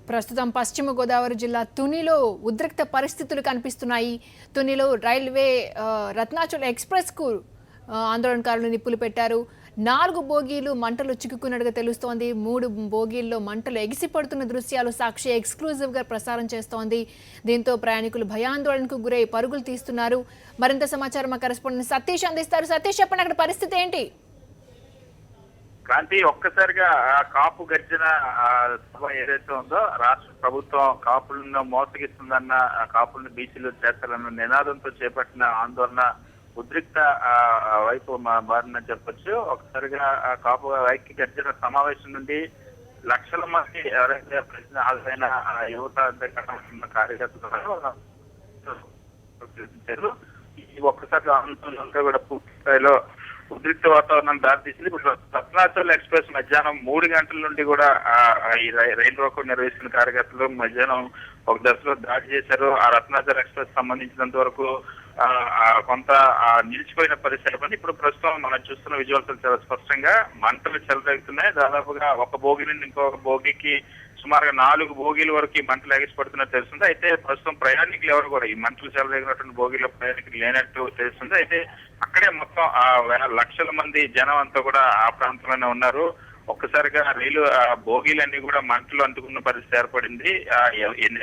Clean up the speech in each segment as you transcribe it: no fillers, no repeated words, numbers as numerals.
ప్రస్తుతం పశ్చిమ గోదావరి జిల్లా తునిలో ఉద్రిక్త పరిస్థితులు కనిపిస్తున్నాయి. తునిలో రైల్వే రత్నాచల్ ఎక్స్‌ప్రెస్‌కు ఆందోళనకారులు నిప్పులు పెట్టారు. 4 బోగీలు మంటలు చిక్కుకున్నట్టుగా తెలుస్తోంది. 3 బోగీల్లో మంటలు ఎగిసిపడుతున్న దృశ్యాలు సాక్షి ఎక్స్క్లూజివ్‌గా ప్రసారం చేస్తోంది. దీంతో ప్రయాణికులు భయాందోళనకు గురై పరుగులు తీస్తున్నారు. మరింత సమాచారం మా కరెస్పాండెంట్ సతీష్ అందిస్తారు. సతీష్, చెప్పండి, అక్కడ పరిస్థితి ఏంటి? క్రాంతి, ఒక్కసారిగా కాపు గర్జన సభ ఏదైతే ఉందో రాష్ట్ర ప్రభుత్వం కాపులను మోసగిస్తుందన్న, కాపులను బీసీలు చేస్తారన్న నినాదంతో చేపట్టిన ఆందోళన ఉద్రిక్త వైపు మారిందని చెప్పొచ్చు. ఒకసారిగా కాపు ఐక్య గర్జన సమావేశం నుండి లక్షల మంది ఎవరైతే ప్రశ్న హాజరైన యువత కార్యకర్తలు ఈ ఒక్కసారి ఆందోళన కూడా పూర్తి స్థాయిలో ఉద్రిక్త వాతావరణం దారితీసింది. ఇప్పుడు రత్నాచల్ ఎక్స్‌ప్రెస్ మధ్యాహ్నం 3 గంటల నుండి కూడా ఈ రైలు రోకో నిర్వహిస్తున్న కార్యకర్తలు మధ్యాహ్నం ఒక దశలో దాడి చేశారు. ఆ రత్నాచల్ ఎక్స్‌ప్రెస్ సంబంధించినంత వరకు కొంత నిలిచిపోయిన పరిస్థితి. ఇప్పుడు ప్రస్తుతం మనం చూస్తున్న విజువల్స్ చాలా స్పష్టంగా మంటలు చెలరేగుతున్నాయి. దాదాపుగా ఒక బోగి నుండి ఇంకొక బోగికి సుమారుగా 4 బోగీల వరకు ఈ మంటలు ఎగిసిపడుతున్నట్టు తెలుస్తుంది. అయితే ప్రస్తుతం ప్రయాణికులు ఎవరు కూడా ఈ మంటలు చెలరేగినటువంటి బోగీలో ప్రయాణికులు లేనట్టు తెలుస్తుంది. అయితే అక్కడే మొత్తం లక్షల మంది జనం అంతా కూడా ఆ ప్రాంతంలోనే ఉన్నారు. ఒక్కసారిగా రైలు బోగీలన్నీ కూడా మంటలు అంటుకున్న పరిస్థితి ఏర్పడింది.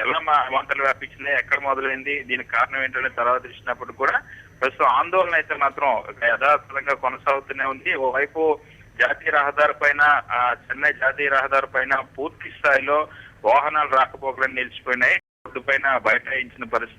ఎలా మంటలు వ్యాపించింది, ఎక్కడ మొదలైంది, దీనికి కారణం ఏంటనే తర్వాత ఇచ్చినప్పుడు కూడా ప్రస్తుతం ఆందోళన అయితే మాత్రం యథాతథంగా కొనసాగుతూనే ఉంది. ఓవైపు జాతీయ రహదారి పైన, చెన్నై జాతీయ రహదారి పైన పూర్తి స్థాయిలో వాహనాలు రాకపోకలను నిలిచిపోయినాయి. రోడ్డు పైన బైఠాయించిన పరిస్థితి.